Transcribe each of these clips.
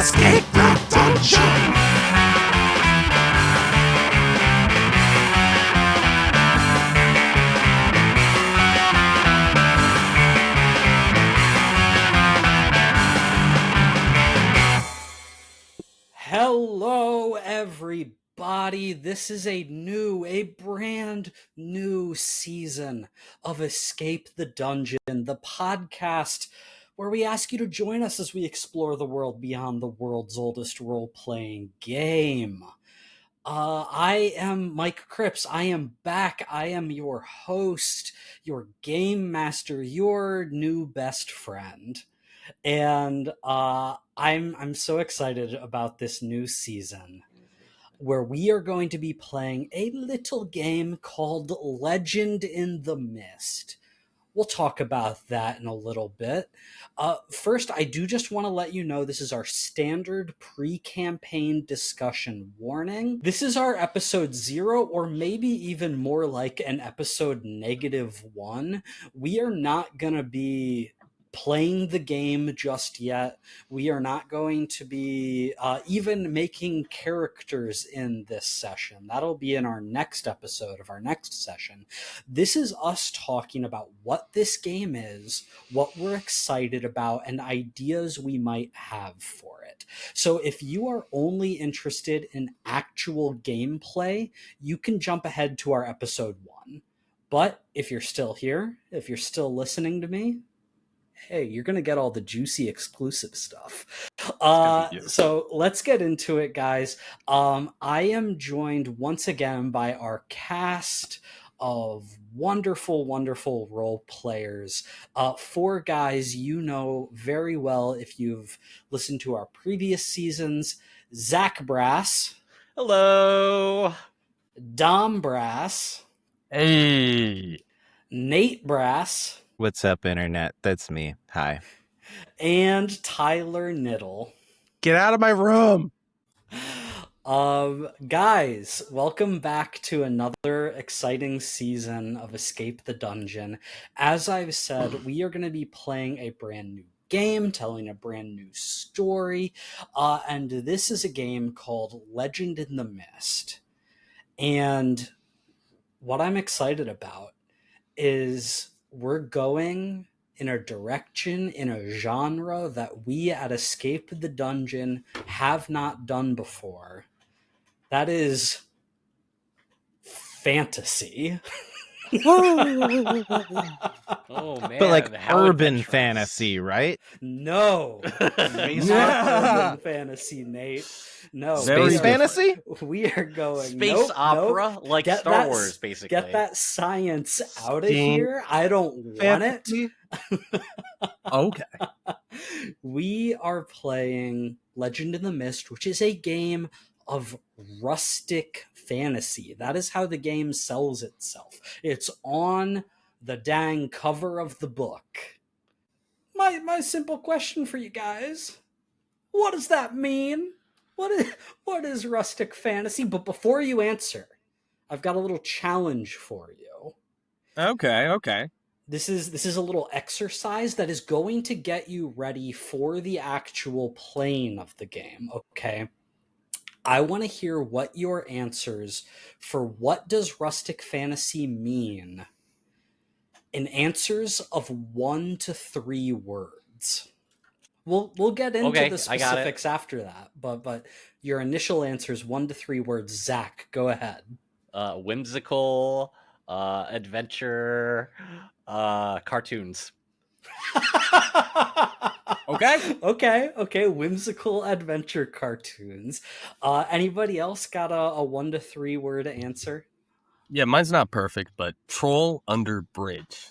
escape the dungeon. Hello, everybody. This is a brand new season of Escape the Dungeon, the podcast where we ask you to join us as we explore the world beyond the world's oldest role-playing game. I am Mike Cripps. I am back. I am your host, your game master, your new best friend. And I'm so excited about this new season where we are going to be playing a little game called Legend in the Mist. We'll talk about that in a little bit. First, I do just want to let you know this is our standard pre-campaign discussion warning. This is our episode 0, or maybe even more like an episode -1. We are not going to be playing the game just yet. We are not going to be even making characters in this session. That'll be in our next episode of our next session. This is us talking about what this game is, what we're excited about, and ideas we might have for it. So if you are only interested in actual gameplay, you can jump ahead to our episode 1. But if you're still here, if you're still listening to me, hey, you're going to get all the juicy exclusive stuff. So let's get into it, guys. I am joined once again by our cast of wonderful, wonderful role players. 4 guys you know very well if you've listened to our previous seasons. Zach Brass. Hello. Dom Brass. Hey. Nate Brass. What's up, Internet? That's me. Hi. And Tyler Niddle. Get out of my room! Guys, welcome back to another exciting season of Escape the Dungeon. As I've said, we are going to be playing a brand new game, telling a brand new story, and this is a game called Legend in the Mist. And what I'm excited about is we're going in a direction, in a genre that we at Escape the Dungeon have not done before. That is fantasy. Oh man! But like how urban adventurous. fantasy, right? No. Not urban fantasy, Nate. No. Space fantasy? We are going Space opera, like Get Star that- Wars, basically. Get that science out of Steam here. I don't want it. Okay. We are playing Legend in the Mist, which is a game of rustic fantasy. That is how the game sells itself. It's on the dang cover of the book. My simple question for you guys: what does that mean? What is rustic fantasy? But before you answer, I've got a little challenge for you. Okay. This is a little exercise that is going to get you ready for the actual playing of the game, okay? I want to hear what your answers for what does rustic fantasy mean in answers of 1 to 3 words. We'll get into the specifics after that, but your initial answer is 1 to 3 words. Zach, go ahead. Whimsical, adventure, cartoons. Okay. Whimsical adventure cartoons. Anybody else got a 1 to 3 word answer? Yeah, mine's not perfect, but troll under bridge.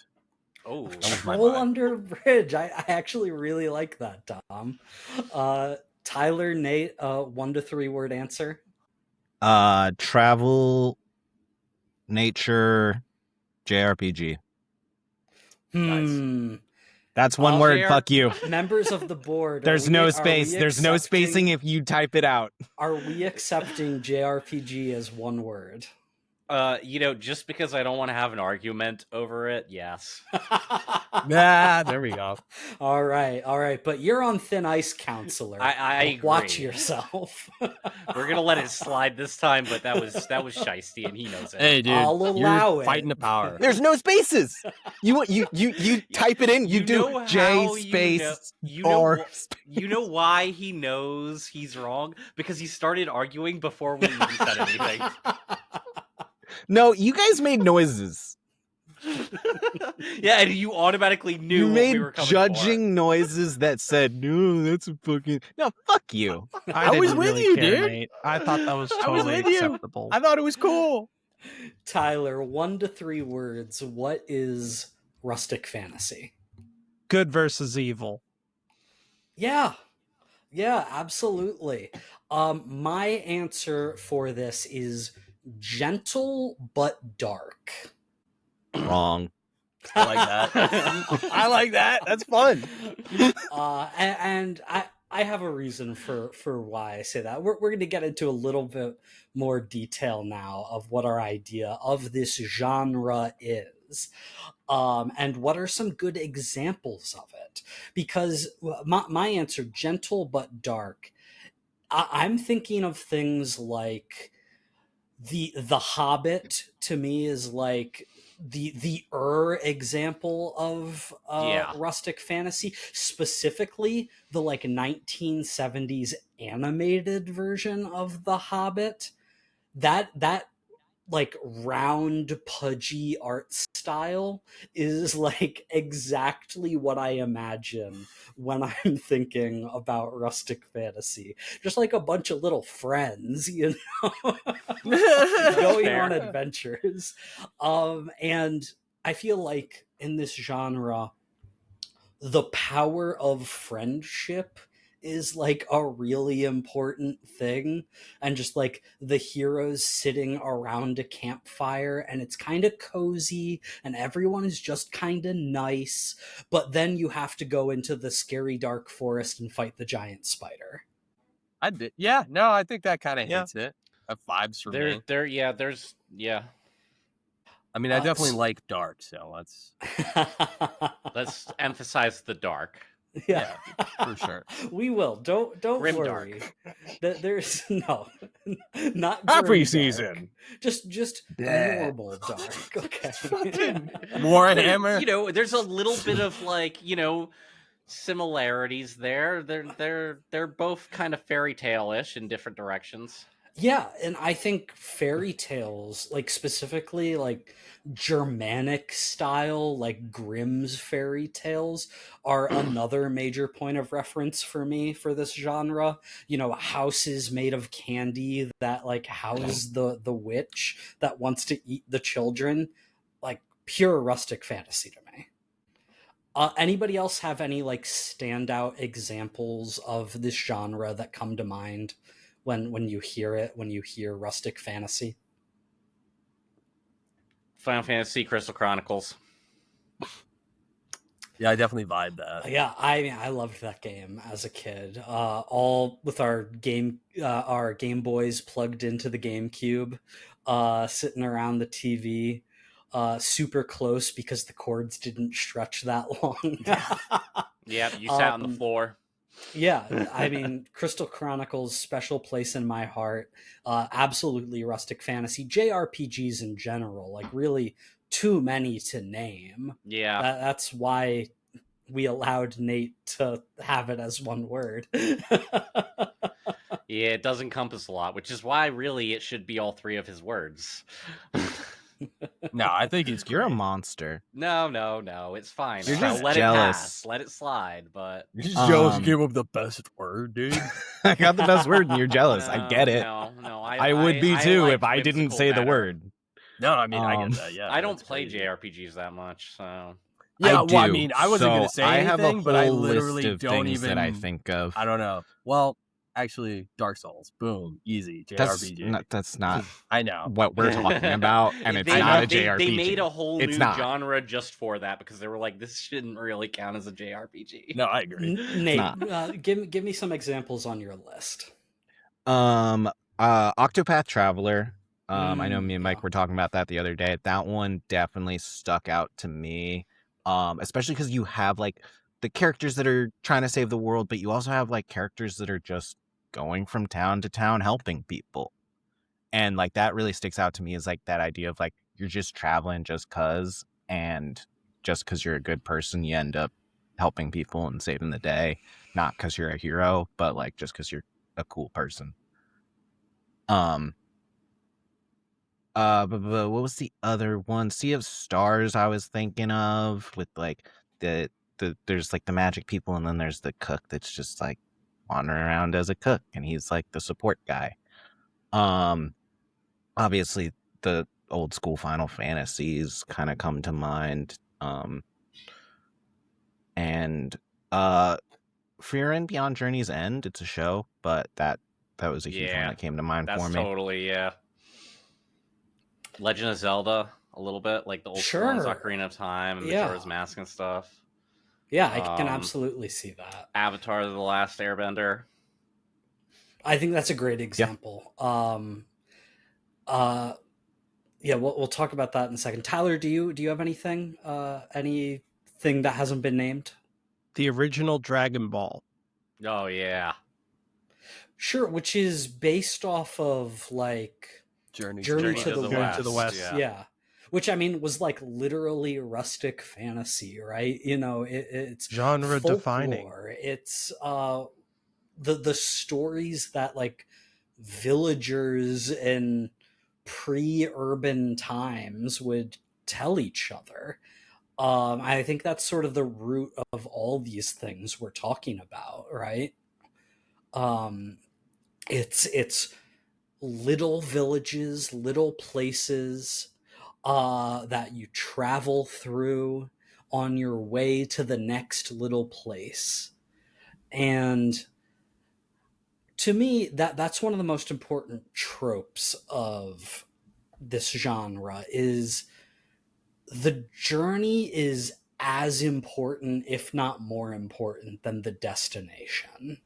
Oh, Troll under bridge. I actually really like that, Tom. Tyler, Nate, 1 to 3 word answer. Travel, nature, JRPG. Nice. That's one word. Fuck you. Members of the board. There's no space. There's no spacing if you type it out. Are we accepting JRPG as one word? Just because I don't want to have an argument over it, yes. There we go. All right. But you're on thin ice, counselor. I agree. Watch yourself. We're gonna let it slide this time, but that was shiesty, and he knows it. Hey, dude, I'll allow you're it. fighting the power. There's no spaces. You type it in. You do J space R. You know why he knows he's wrong? Because he started arguing before we even said anything. No, you guys made noises. Yeah, and you automatically knew You what made we were coming judging noises that said, "No, that's a fucking no." Fuck you. I was didn't with really you, care, dude. Nate. I thought that was I was totally with you. acceptable. I thought it was cool. Tyler, 1 to 3 words. What is rustic fantasy? Good versus evil. Yeah, absolutely. My answer for this is gentle but dark. Wrong. I like that. I like that. That's fun. And I have a reason for why I say that. We're going to get into a little bit more detail now of what our idea of this genre is. And what are some good examples of it? Because my answer, gentle but dark, I'm thinking of things like the Hobbit. To me is like the example of rustic fantasy, specifically the like 1970s animated version of the Hobbit. That like round pudgy art style is like exactly what I imagine when I'm thinking about rustic fantasy. Just like a bunch of little friends, you know, going on adventures. And I feel like in this genre, the power of friendship is like a really important thing, and just like the heroes sitting around a campfire and it's kind of cozy and everyone is just kind of nice, but then you have to go into the scary dark forest and fight the giant spider. I did. Yeah, no, I think that kind of hits it. Vibes for me. There's I mean, I definitely like dark, so let's emphasize the dark. Yeah, for sure. We will. Don't Grim worry. dark. There's no, not Happy grim season. Dark. Just normal dark. Okay. Warhammer. There's a little bit of like, similarities there. They're both kind of fairy tale-ish in different directions. Yeah, and I think fairy tales, like specifically like Germanic style, like Grimm's fairy tales, are another major point of reference for me for this genre. Houses made of candy that like house the witch that wants to eat the children, like pure rustic fantasy to me. Anybody else have any like standout examples of this genre that come to mind when you hear it, when you hear rustic fantasy? Final Fantasy Crystal Chronicles. Yeah, I definitely vibe that. Yeah, I loved that game as a kid. All with our Game Boys plugged into the GameCube, sitting around the TV, super close because the cords didn't stretch that long. Yeah, you sat on the floor. Yeah, I mean, Crystal Chronicles, special place in my heart. Absolutely rustic fantasy. JRPGs in general, like really too many to name. Yeah. That's why we allowed Nate to have it as one word. Yeah, it does encompass a lot, which is why really it should be all 3 of his words. No, I think You're a monster. No, it's fine. You're I'll just let jealous. it pass. Let it slide, but You're just jealous you gave him the best word, dude. I got the best word and you're jealous. I get it. No, I would be too like if I didn't whimsical say the better. word. No, I mean, I get that, yeah. I don't that's play crazy. JRPGs that much, so... Yeah, I well, I do. mean, I wasn't going to say I anything, have a whole but I list literally of don't things even... that I think of. I don't know. Well, actually, Dark Souls. Boom. Easy. JRPG. That's not I know. what we're talking about, and it's not a JRPG. They made a whole It's new not. genre just for that, because they were like, this shouldn't really count as a JRPG. No, I agree. Nate, give me some examples on your list. Octopath Traveler, I know me and Mike Yeah. were talking about that the other day. That one definitely stuck out to me, especially because you have like the characters that are trying to save the world, but you also have like characters that are just going from town to town helping people. And like that really sticks out to me is like that idea of like you're just traveling just cause, and just because you're a good person, you end up helping people and saving the day, not because you're a hero, but like just because you're a cool person. But what was the other one? Sea of Stars I was thinking of, with like the there's like the magic people, and then there's the cook that's just like wandering around as a cook, and he's like the support guy. Um Obviously the old school Final Fantasies kind of come to mind. And Fear and Beyond Journey's End, it's a show, but that was a huge one that came to mind that's for me. Totally, yeah. Legend of Zelda, a little bit, like the old school ones, Ocarina of Time and Majora's Mask and stuff. Yeah, I can absolutely see that. Avatar: The Last Airbender. I think that's a great example. Yeah, we'll talk about that in a second. Tyler, do you have anything that hasn't been named? The original Dragon Ball. Oh yeah. Sure, which is based off of like Journey to the West. West. Yeah. Which I mean was like literally rustic fantasy, right? You know, it's genre defining. It's the stories that like villagers in pre-urban times would tell each other. I think that's sort of the root of all these things we're talking about, right? It's little villages, little places that you travel through on your way to the next little place. And to me, that's one of the most important tropes of this genre is the journey is as important, if not more important, than the destination.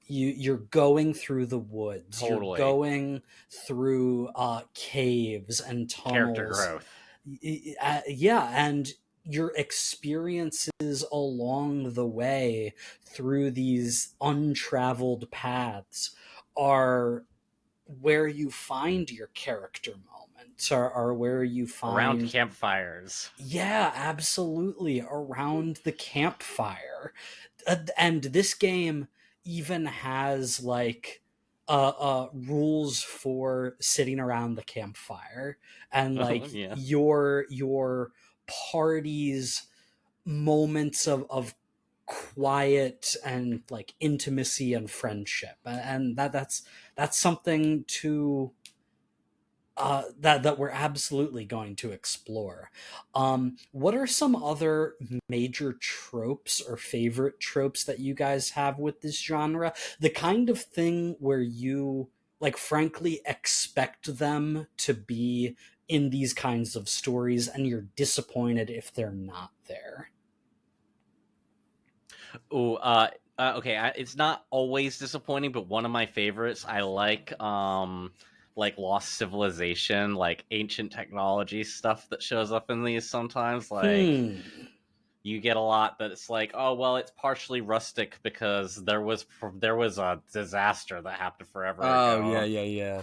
You're going through the woods. Totally. You're going through caves and tunnels. Character growth. Yeah, and your experiences along the way through these untraveled paths are where you find your character moments, are where you find around campfires. Yeah, absolutely, around the campfire. And this game even has like rules for sitting around the campfire and like your party's moments of quiet and like intimacy and friendship, and that's something to that we're absolutely going to explore. What are some other major tropes or favorite tropes that you guys have with this genre? The kind of thing where you like frankly expect them to be in these kinds of stories and you're disappointed if they're not there. Oh, okay. It's not always disappointing, but one of my favorites, I like Lost Civilization, like ancient technology stuff that shows up in these sometimes. Like you get a lot that it's like, oh well, it's partially rustic because there was a disaster that happened forever ago. Oh yeah.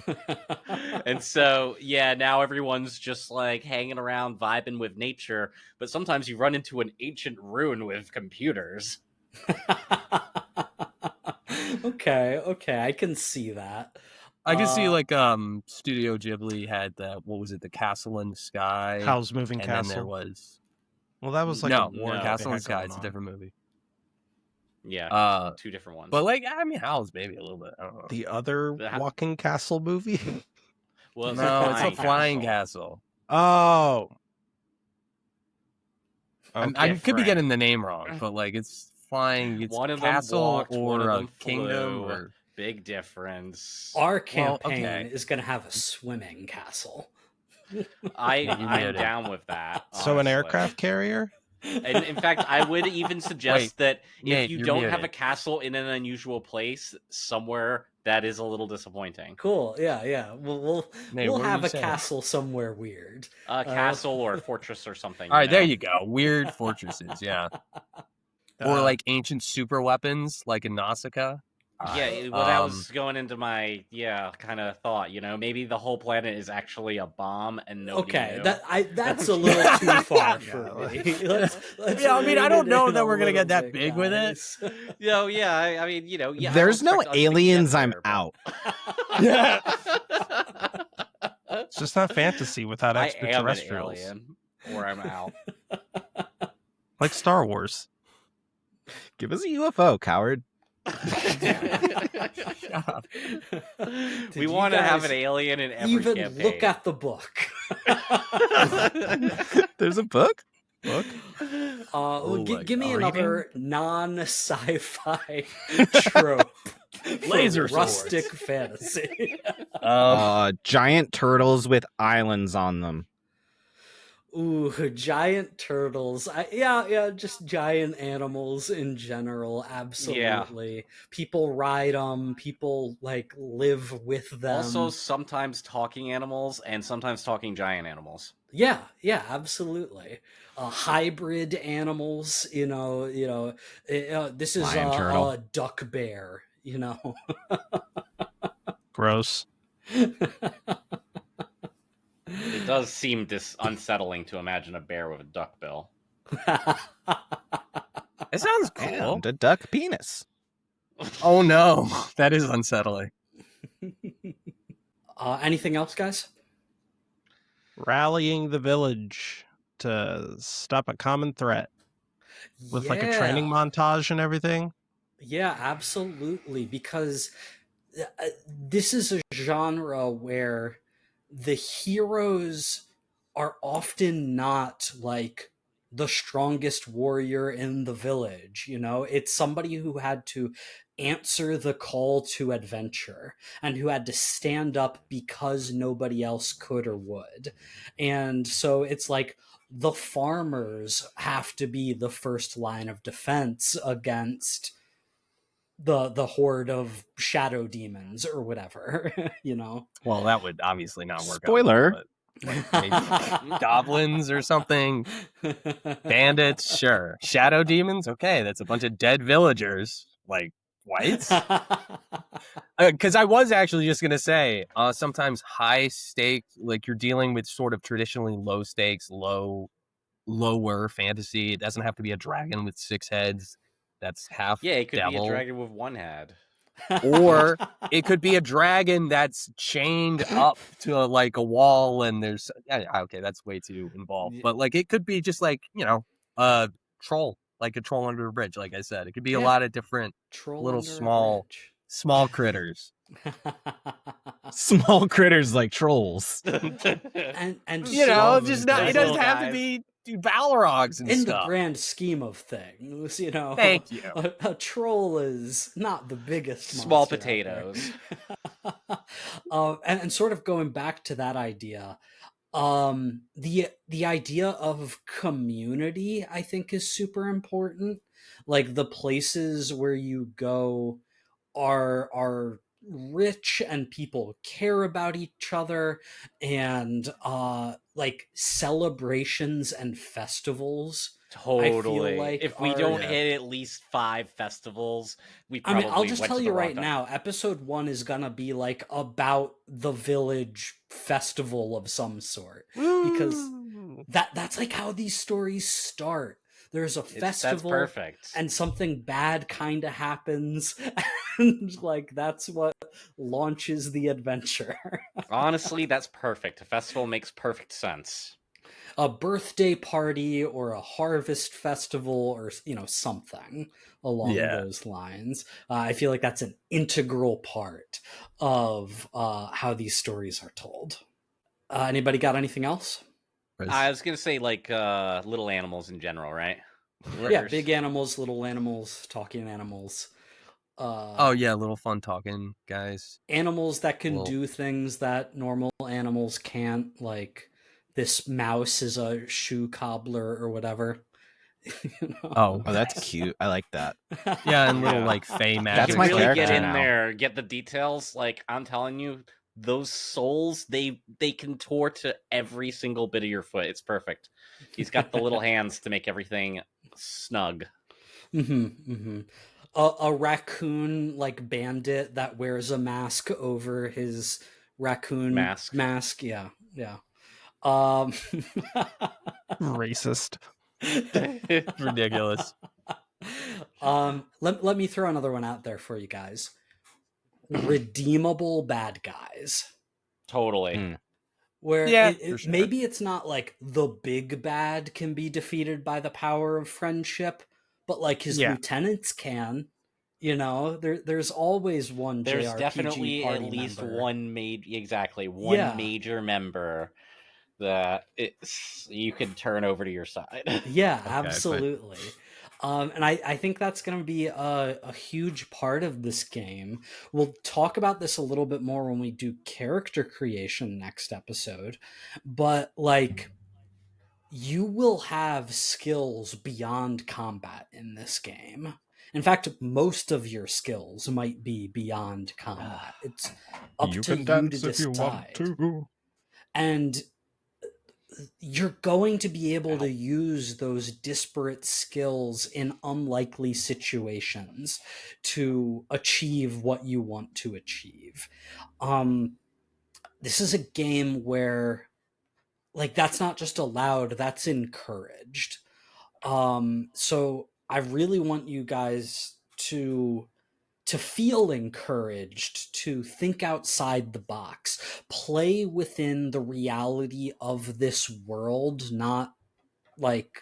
And so now everyone's just like hanging around, vibing with nature. But sometimes you run into an ancient ruin with computers. Okay, I can see that. I can see like Studio Ghibli had what was it, the Castle in the Sky? Howl's Moving and Castle. Then there was well, that was like Castle in the Sky. It's a different movie. Yeah, two different ones. But like, I mean, Howl's maybe a little bit. I don't know. The other walking castle movie. Well, no, it's a flying castle. Oh, okay. I could be getting the name wrong, but like it's flying. It's one of castle them walked, or one of them a kingdom. flew. Or... Big difference. Our campaign is going to have a swimming castle. I'm down with that. So an aircraft carrier? And in fact, I would even suggest that if Nate, you you're don't have a muted. castle in an unusual place somewhere, that is a little disappointing. Cool. Yeah. Nate, We'll what were have you a saying? castle somewhere weird. A castle or a fortress or something. All right, you there know? you go. Weird fortresses, yeah. Or Uh, like ancient super weapons, like in Nausicaa. Yeah, well, that was going into my kind of thought. Maybe the whole planet is actually a bomb and nobody Okay, knew. that's a little too far for Yeah, me. Let's Yeah, I mean, I rein don't it know in that a we're gonna get little that bit, big with it. guys. I mean, I There's don't no expect us to get aliens. I'm there, but- out. it's just not fantasy without I am an extraterrestrials. alien, or I'm out. Like Star Wars. Give us a UFO, coward. We you want to have guys an alien in every Even campaign. look at the book. There's a book. Oh my Give me God. another non-sci-fi trope. for Laser rustic swords. fantasy. Giant turtles with islands on them. Ooh, giant turtles. Yeah, just giant animals in general. Absolutely. People ride them. People like live with them. Also, sometimes talking animals and sometimes talking giant animals. Yeah, absolutely. Hybrid animals. This is Lion turtle. a duck bear. Gross. It does seem unsettling to imagine a bear with a duck bill. It sounds cool. And a duck penis. Oh no, that is unsettling. Anything else, guys? Rallying the village to stop a common threat with like a training montage and everything. Yeah, absolutely. Because this is a genre where the heroes are often not like the strongest warrior in the village. It's somebody who had to answer the call to adventure and who had to stand up because nobody else could or would. And so it's like the farmers have to be the first line of defense against the horde of shadow demons or whatever. Well, that would obviously not work. Spoiler. Out, but maybe goblins or something. Bandits, sure. Shadow demons, okay. That's a bunch of dead villagers. Like, what? Because I was actually just gonna say, sometimes high stakes, like you're dealing with sort of traditionally low stakes, lower fantasy. It doesn't have to be a dragon with 6 heads. That's half Yeah, it could devil. be a dragon with 1 head. Or it could be a dragon that's chained up to like a wall, and there's okay, that's way too involved. But like it could be just like a troll, like a troll under a bridge. Like I said, it could be a lot of different Troll little under a small critters. Small critters like trolls. and Just not. those It doesn't little have to guys. be Balrogs and in stuff. the grand scheme of things, Thank you. a troll is not the biggest Small monster out potatoes. there. And sort of going back to that idea, the idea of community, I think, is super important. Like the places where you go are rich and people care about each other, and like celebrations and festivals. Totally. like If we are- don't Yeah. hit at least 5 festivals, we I probably mean, I'll just went tell to you the wrong right now, episode 1 is gonna be like about the village festival of some sort, because that's like how these stories start. There's a That's festival perfect. and something bad kind of happens, and like that's what launches the adventure. Honestly, that's perfect. A festival makes perfect sense. A birthday party or a harvest festival, or something along those lines. I feel like that's an integral part of how these stories are told. Anybody got anything else? I was gonna say like little animals in general, right? Yeah, big animals, little animals, talking animals. Oh yeah, little fun talking guys. Animals that can Well- do things that normal animals can't, like this mouse is a shoe cobbler or whatever. Oh. Oh, that's cute. I like that. Yeah, and little Yeah. like Fey If magic. That's you my really character get in now. there, get the details. Like I'm telling you, those soles they contort to every single bit of your foot. It's perfect. He's got the little hands to make everything snug. A raccoon like bandit that wears a mask over his raccoon Mask. Yeah. Um, Racist. Ridiculous. let me throw another one out there for you guys. Redeemable bad guys. Totally. Mm. Where Yeah, for sure. maybe it's not like the big bad can be defeated by the power of friendship, but like his Yeah. lieutenants can. You know, there's always one There's JRPG definitely party at least member. one Yeah. major member that you can turn over to your side. Yeah, but- absolutely. And I think that's going to be a huge part of this game. We'll talk about this a little bit more when we do character creation next episode. But, like, you will have skills beyond combat in this game. In fact, most of your skills might be beyond combat. It's up to you to decide. And you're going to be able to use those disparate skills in unlikely situations to achieve what you want to achieve. This is a game where, like, that's not just allowed, that's encouraged. So I really want you guys to feel encouraged, to think outside the box, play within the reality of this world, not like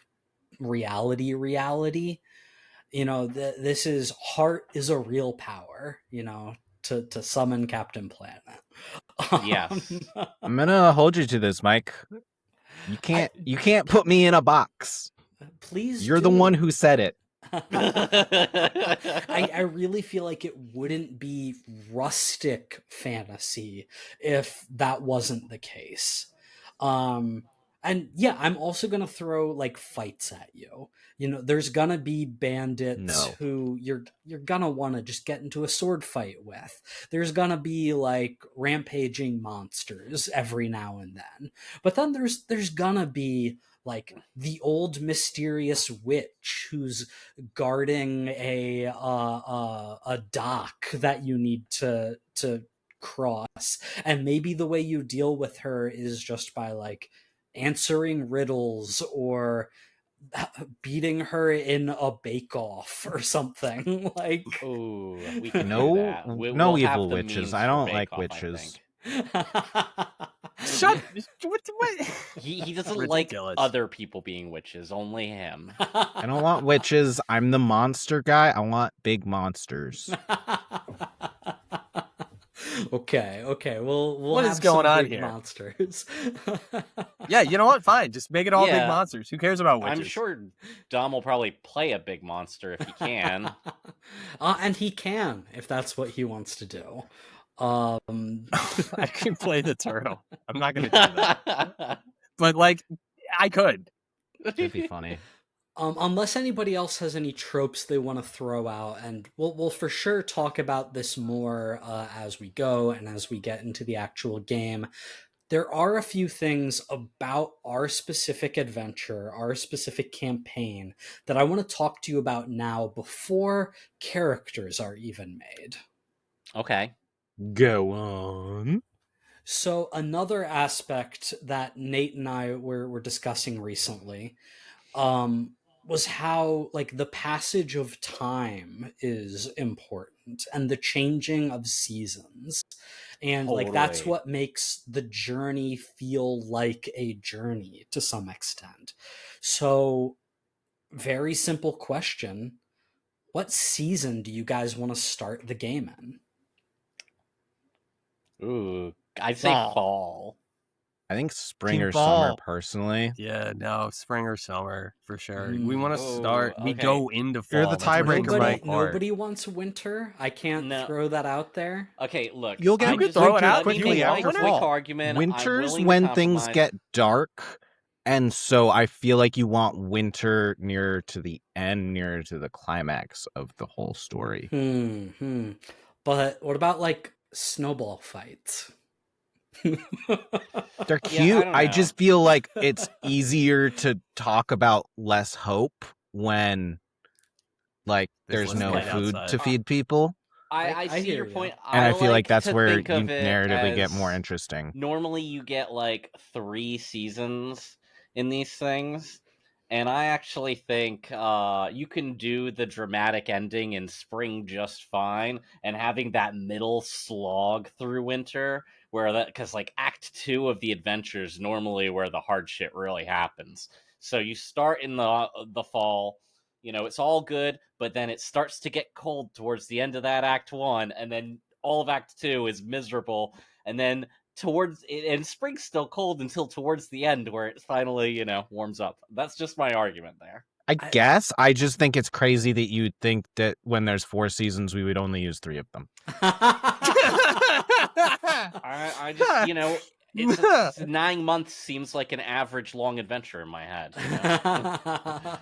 reality. You know, this is heart is a real power, you know, to summon Captain Planet. Yes. I'm gonna hold you to this, Mike. You can't put me in a box. Please You're the one who said it. I really feel like it wouldn't be rustic fantasy if that wasn't the case. And yeah, I'm also gonna throw like fights at you. You know, there's gonna be bandits who you're gonna want to just get into a sword fight with. There's gonna be like rampaging monsters every now and then. But then there's gonna be like the old mysterious witch who's guarding a dock that you need to cross, and maybe the way you deal with her is just by like answering riddles or beating her in a bake-off or something. Like, Ooh, we can do No, that. no We'll have evil the witches. memes I for don't Bake like Off, I witches. think. Shut. What? He doesn't like Ridiculous. other people being witches, only him. I don't want witches. I'm the monster guy. I want big monsters. Okay, we'll What have is going some on big here? monsters. Yeah, you know what? Fine, just make it all big Yeah. monsters. Who cares about witches? I'm sure Dom will probably play a big monster if he can. And he can, if that's what he wants to do. I can play the turtle. I'm not gonna do that, but like, I could. It'd be funny. Unless anybody else has any tropes they want to throw out, and we'll for sure talk about this more as we go and as we get into the actual game. There are a few things about our specific adventure, our specific campaign, that I want to talk to you about now before characters are even made. Okay. Go on. So another aspect that Nate and I were discussing recently was how like the passage of time is important and the changing of seasons. And like that's Totally. what makes the journey feel like a journey to some extent. So very simple question. What season do you guys want to start the game in? Ooh, I'd say fall. I think spring Team or summer, fall. personally. Yeah, no, spring or summer for sure. Mm. We want to Oh, start. We okay. go into fall. You're the That's where tiebreaker, things fall Mike. apart. Nobody wants winter. I can't No. throw that out there. Okay, look. You'll get I'm You just could throw it let out me quickly make my after quick fall. argument. I'm Winter's willing to when things compromise. get dark And so I feel like you want winter nearer to the end, nearer to the climax of the whole story. But what about like snowball fights? They're Yeah, I cute. don't I know. just feel like it's easier to talk about less hope when like There's there's less no light food outside. to feed people. I I see hear your ya. point. And I feel like like that's to where think you of it narratively get as more interesting. normally you get like 3 seasons in these things, and I actually think you can do the dramatic ending in spring just fine, and having that middle slog through winter where that, because like act 2 of the adventures normally where the hard shit really happens. So you start in the fall, you know, it's all good, but then it starts to get cold towards the end of that act 1, and then all of act 2 is miserable, and then and spring's still cold until towards the end where it finally, you know, warms up. That's just my argument there. I guess I just think it's crazy that you'd think that when there's 4 seasons we would only use 3 of them. I just, you know, it's 9 months seems like an average long adventure in my head, you know?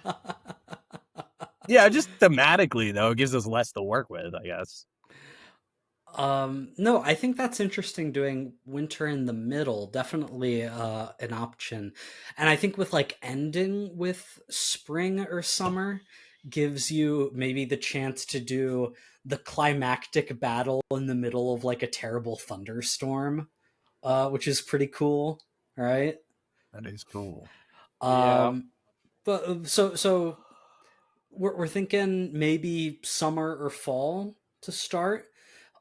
Yeah, just thematically though, it gives us less to work with, I guess. No, I think that's interesting doing winter in the middle. Definitely an option. And I think with like ending with spring or summer gives you maybe the chance to do the climactic battle in the middle of like a terrible thunderstorm, which is pretty cool, right? That is cool. Yeah. But so we're thinking maybe summer or fall to start.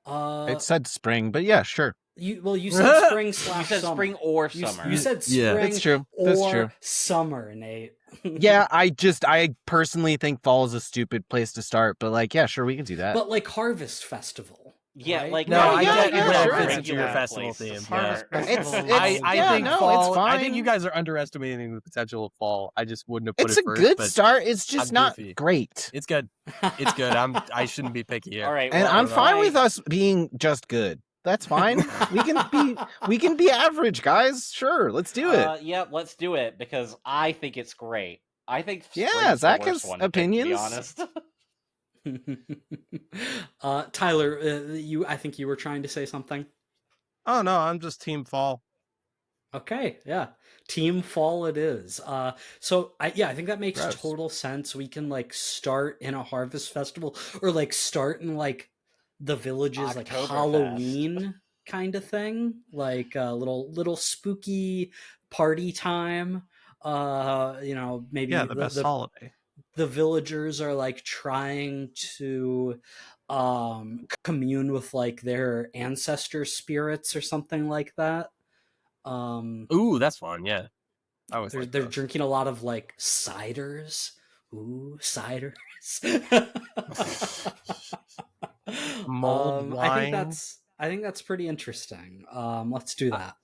It said spring, but yeah, sure. You said spring slash You said summer. spring or You, summer. you said Yeah. spring That's true. That's or true. summer, Nate. Yeah, I personally think fall is a stupid place to start, but like, yeah, sure, we can do that. But like Harvest Festival. Yeah, right? like No, Yeah, I yeah, get yeah, where sure. it fits into your Regular festival place to theme. start. Yeah. It's I yeah, think no, fall. it's fine. I think you guys are underestimating the potential of fall. I just wouldn't have put It's it a first. good but start. It's just I'm not goofy. great. It's good. It's good. I shouldn't be picky here. All right, And well, I'm fine I- with us being just good. That's fine. we can be average, guys. Sure, let's do it. Yeah, let's do it because I think it's great. I think Yeah, spring's Zach the worst has one to pick, to be opinions. honest. Tyler, I think you were trying to say something. Oh no, I'm just team fall. Okay, yeah. Team fall it is. So I think that makes Gross. total sense. We can like start in a harvest festival or like start in like the villages like Oktoberfest. Halloween kind of thing, like a little spooky party time. You know, maybe Yeah, the best holiday. the villagers are like trying to commune with like their ancestor spirits or something like that. Ooh, that's fun. Yeah. I always They're like they're those. drinking a lot of like ciders. Ooh, ciders. Mulled wine. I think that's pretty interesting. Let's do that.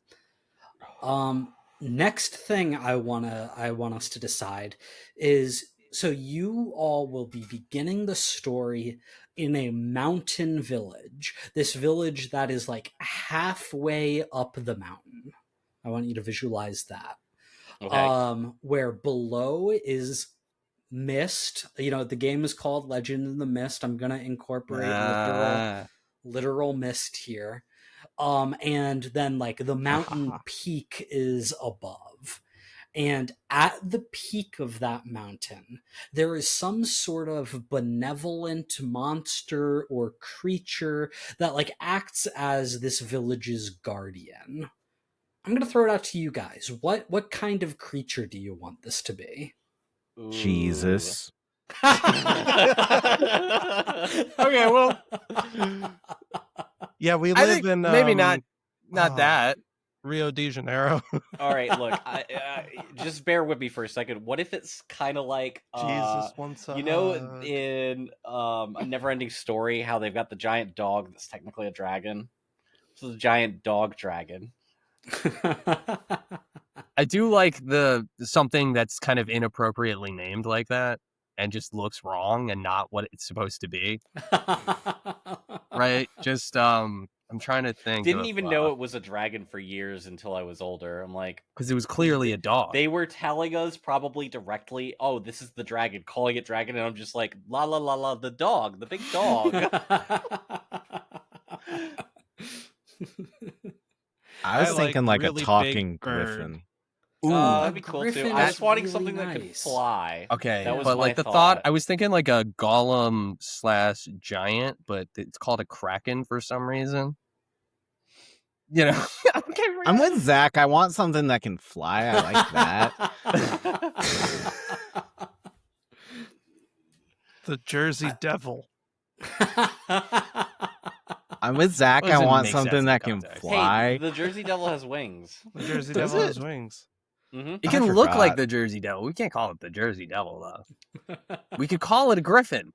Next thing I want us to decide is, so you all will be beginning the story in a mountain village. This village that is like halfway up the mountain. I want you to visualize that. Okay. Where below is mist. You know, the game is called Legend in the Mist. I'm gonna incorporate literal mist here. And then like the mountain peak is above. And at the peak of that mountain, there is some sort of benevolent monster or creature that like acts as this village's guardian. I'm gonna throw it out to you guys. What kind of creature do you want this to be? Ooh. Jesus. Okay, well, Yeah, we I live think in maybe not oh, that. Rio de Janeiro. All right, look, just bear with me for a second. What if it's kind of like, Jesus wants a you know, hug. in A Never-Ending Story, how they've got the giant dog that's technically a dragon? This is a giant dog dragon. I do like the something that's kind of inappropriately named like that and just looks wrong and not what it's supposed to be. Right? Just I'm trying to think. Didn't even know it was a dragon for years until I was older. I'm like, because it was clearly a dog. they were telling us probably directly, "Oh, this is the dragon," calling it dragon, and I'm just like, "La la la la, the dog, the big dog." I was thinking like really a talking big bird. griffin. That'd be cool too. griffin I is was wanting really something that could nice. fly. Okay, That was but my like the thought, I was thinking like a golem / giant, but it's called a kraken for some reason. You know, I'm with Zach. I want something that can fly. I like that. The Jersey Devil. I'm with Zach. I Doesn't want make sense something in that can context. fly. Hey, the Jersey Devil has wings. The Jersey Does Devil it? has wings. Mm-hmm. It I can look like forgot. the Jersey Devil. We can't call it the Jersey Devil though. We could call it a griffin.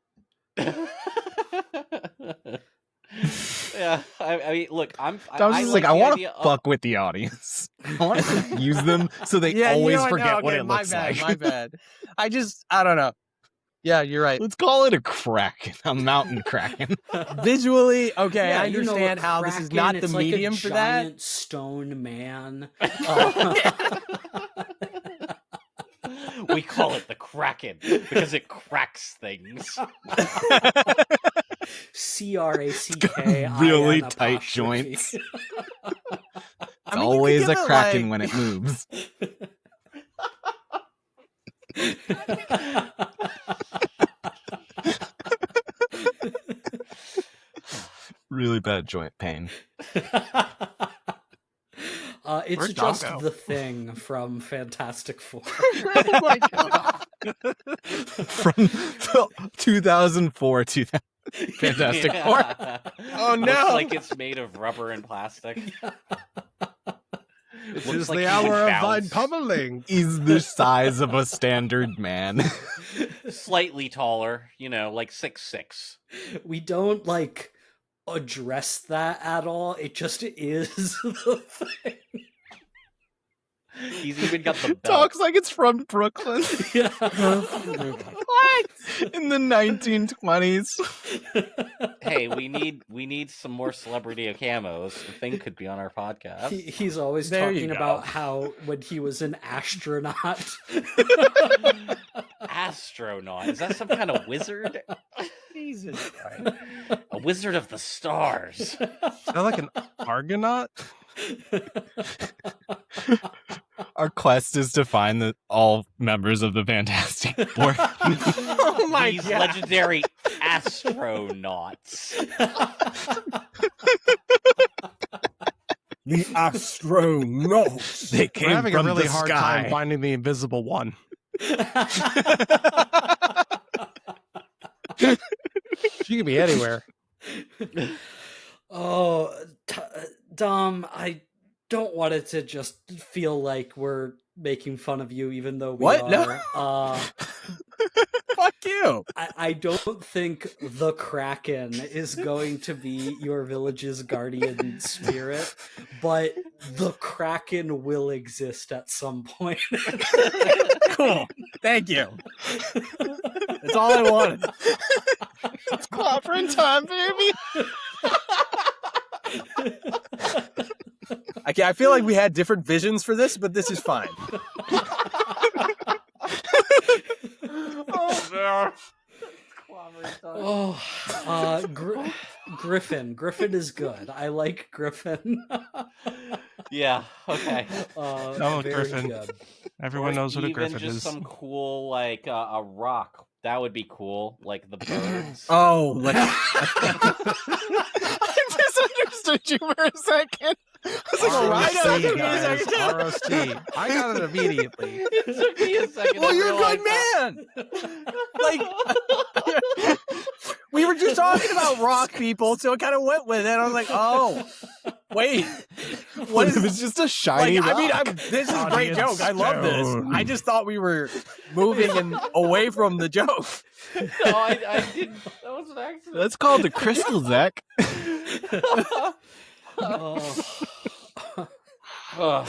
Yeah, I mean, look, I was just like, I the want idea to of- fuck with the audience. I want to use them so they always forget what it looks like. My bad. I don't know. Yeah, you're right. Let's call it a kraken, a mountain kraken. Visually, okay, Yeah, I you know, understand a how this is kraken, not the it's like medium a for that. giant stone man. We call it the Kraken because it cracks things. CRACK. Really tight joints. It's always a kraken when it moves. Really bad joint pain. It's Where'd just Dom go? the Thing from Fantastic Four. Oh my god. From 2004 to Fantastic Four. Oh, Looks no. like it's made of rubber and plastic. This Looks is like the he hour would of bounce. Vine pummeling. He's the size of a standard man. Slightly taller, like 6'6". We don't like address that at all. It just is the Thing. He's even got the belt. Talks like it's from Brooklyn Yeah. what? In the 1920s. Hey, we need some more celebrity camos. The Thing could be on our podcast. He's always There you talking go. about how when he was an astronaut. Astronaut. Is that some kind of wizard? Jesus Christ. A wizard of the stars. Is that like an Argonaut? Our quest is to find all members of the Fantastic Four. Oh my These god. legendary astronauts. The astronauts. They We're came having a from really the hard sky. time finding the invisible one. She could be anywhere. Oh, Dom, I don't want it to just feel like we're making fun of you, even though we What? are. No. Fuck you. I don't think the Kraken is going to be your village's guardian spirit, but the Kraken will exist at some point. Cool. Thank you. That's all I wanted. It's clobbering time, baby. I feel like we had different visions for this, but this is fine. Griffin. Griffin is good. I like Griffin. Yeah, okay. Oh, very Griffin. good. Everyone Or knows what a even griffin just is. some cool, like, a rock. That would be cool. Like the birds. Oh, like I misunderstood you for a second. I was like, Oh, right ROC, up. guys. ROC. I got it immediately. It took me a second. well, to you're a good realize man. Like, we were just talking about rock people, so it kind of went with it. I was like, oh, wait, what It is was just a shiny like? I mean, rock. this is a great Audience joke. I love this. stone. I just thought we were moving and away from the joke. No, I didn't. That was an accident. That's called the crystal, Zach. Ugh.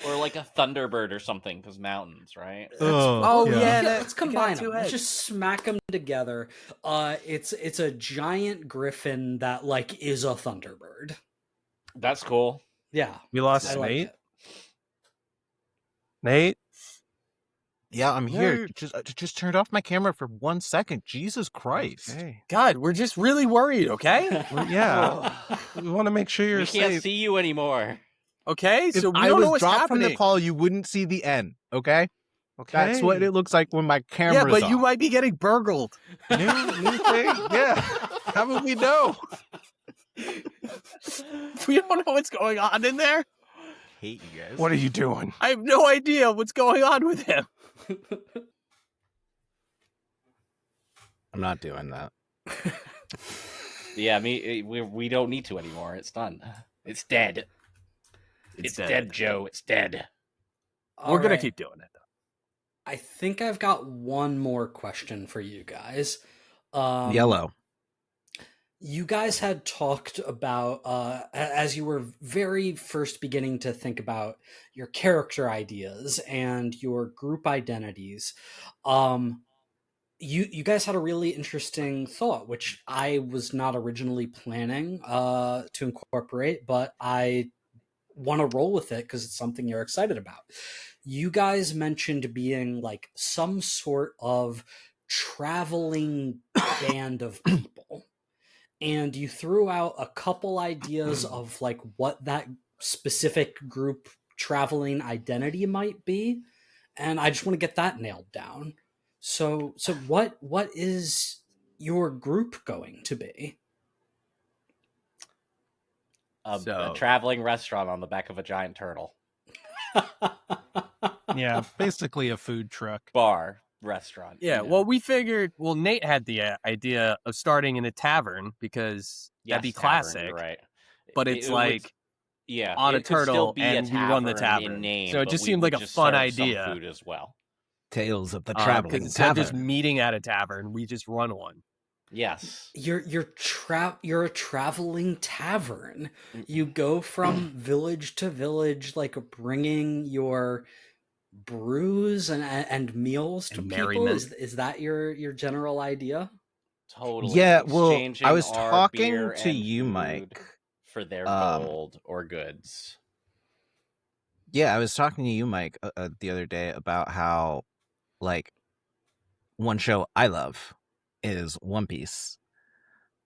Or like a thunderbird or something, because mountains, right? Oh yeah, Yeah, that- let's combine two them. Let's heads. just smack them together. It's a giant griffin that like is a thunderbird. That's cool. Yeah, We lost I like Nate. it. Nate, Yeah, I'm here. Nate. Just turned off my camera for 1 second. Jesus Christ. okay. God, we're just really worried, okay? Well, yeah, we want to make sure you're We can't safe. see you anymore. Okay, If so we I don't know was what's dropped from happening. the call, you wouldn't see the end, okay? Okay. That's what it looks like when my camera's Yeah, but off. you might be getting burgled. New thing. Yeah. How would we know? We don't know what's going on in there. Hate you guys. What are you doing? I have no idea what's going on with him. I'm not doing that. Yeah, we don't need to anymore. It's done. It's dead. It's dead, Joe. It's dead. We're gonna Alright, keep doing it, though. I think I've got one more question for you guys. Yellow. You guys had talked about, as you were very first beginning to think about your character ideas and your group identities. You guys had a really interesting thought, which I was not originally planning to incorporate, but I want to roll with it because it's something you're excited about. You guys mentioned being like some sort of traveling band of people, and you threw out a couple ideas of like what that specific group traveling identity might be, and I just want to get that nailed down. So what is your group going to be? A So- traveling restaurant on the back of a giant turtle. Yeah, basically a food truck. Bar restaurant. Yeah, you know. well, we figured. Well, Nate had the idea of starting in a tavern because that'd be Yes, tavern, classic. you're right. But It- it's it would- like yeah, on a it could still turtle, be and a we run the in tavern. name, So it but just we seemed like would a just fun serve some idea. food as well. Tales of the 'Cause Traveling instead of Tavern. just meeting at a tavern, we just run one. Yes. You're a traveling tavern. You go from village to village, like bringing your brews and meals to And people. merriment. Is that your general idea? Totally. Yeah, well, Exchanging I was our talking beer to and you, food Mike. for their Um, gold or goods. Yeah, I was talking to you, Mike, the other day about how, like, one show I love is One Piece.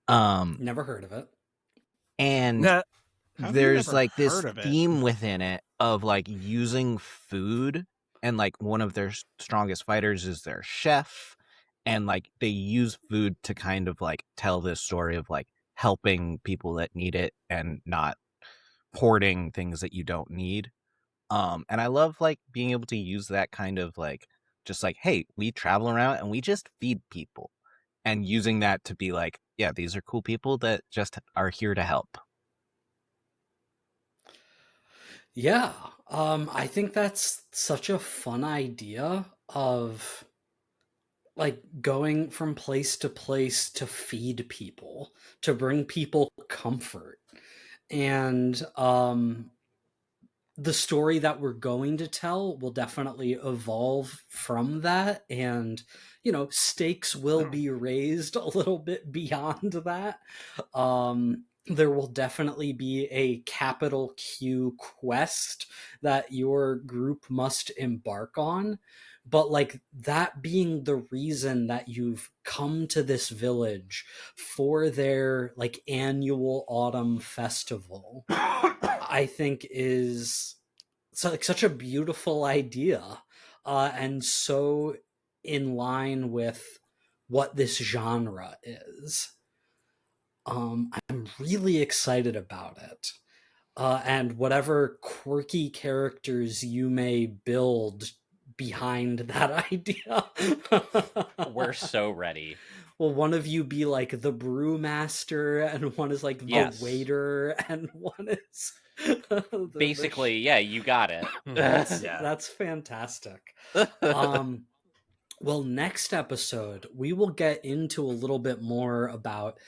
Never heard of it. And Nah, How have you there's never like this heard of it? theme within it of like using food, and like one of their strongest fighters is their chef, and like they use food to kind of like tell this story of like helping people that need it and not hoarding things that you don't need. And I love like being able to use that kind of like just like, hey, we travel around and we just feed people, and using that to be like, yeah, these are cool people that just are here to help. Yeah, I think that's such a fun idea of like going from place to place to feed people, to bring people comfort. And the story that we're going to tell will definitely evolve from that, and stakes will be raised a little bit beyond that. There will definitely be a capital Q quest that your group must embark on, but like that being the reason that you've come to this village for their like annual autumn festival, I think is such a beautiful idea, and so in line with what this genre is. I'm really excited about it. And whatever quirky characters you may build behind that idea. We're so ready. Will one of you be like the brewmaster, and one is like the Yes. waiter, and one is Basically, yeah, you got it. that's fantastic. Well, next episode we will get into a little bit more about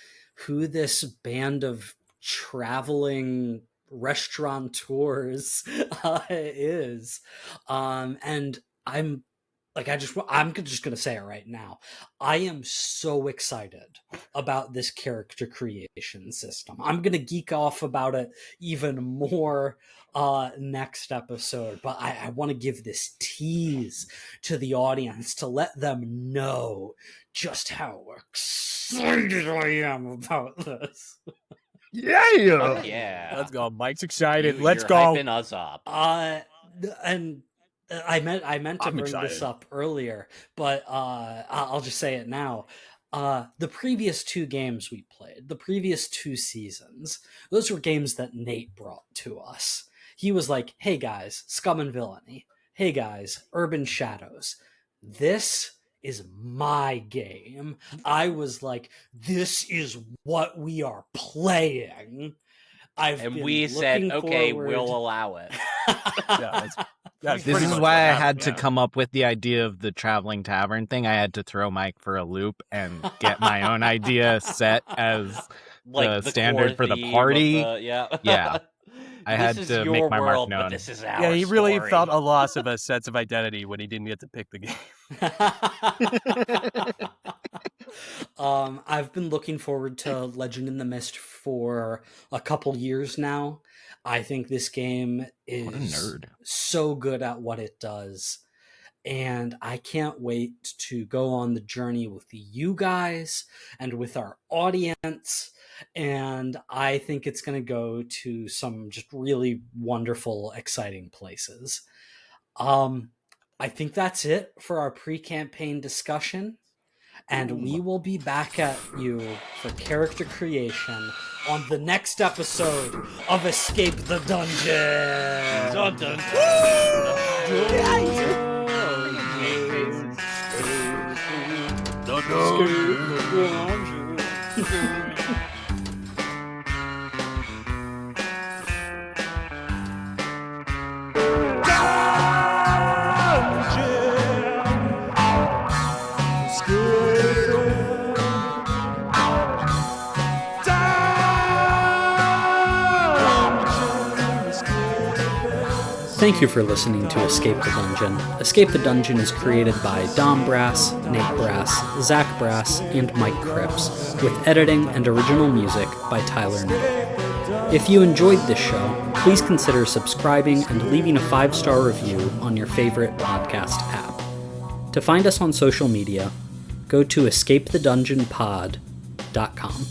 who this band of traveling restaurateurs is, and I'm Like, I'm just going to say it right now. I am so excited about this character creation system. I'm going to geek off about it even more next episode, but I want to give this tease to the audience to let them know just how excited I am about this. Yeah. Fuck yeah. Let's go. Mike's excited. You're Let's go. hyping us up. And I meant to I'm bring excited. this up earlier, but I'll just say it now. The previous 2 games we played, the previous 2 seasons, those were games that Nate brought to us. He was like, "Hey guys, Scum and Villainy. Hey guys, Urban Shadows. This is my game." I was like, "This is what we are playing." And we said, okay, we'll allow it. Yeah, that's This pretty is much why what I happened, had to yeah. come up with the idea of the traveling tavern thing. I had to throw Mike for a loop and get my own idea set as Like the standard core for the theme of party. yeah. Yeah. I had This is to your make my mark world, but known. this is our Yeah, he really story. felt a loss of a sense of identity when he didn't get to pick the game. I've been looking forward to Legend in the Mist for a couple years now. I think this game What a is nerd. so good at what it does. And I can't wait to go on the journey with you guys and with our audience. And I think it's going to go to some just really wonderful, exciting places. I think that's it for our pre-campaign discussion. And we will be back at you for character creation on the next episode of Escape the Dungeon. Dun, dun, dun. Thank you for listening to Escape the Dungeon. Escape the Dungeon is created by Dom Brass, Nate Brass, Zach Brass, and Mike Cripps, with editing and original music by Tyler Nate. If you enjoyed this show, please consider subscribing and leaving a 5-star review on your favorite podcast app. To find us on social media, go to escapethedungeonpod.com.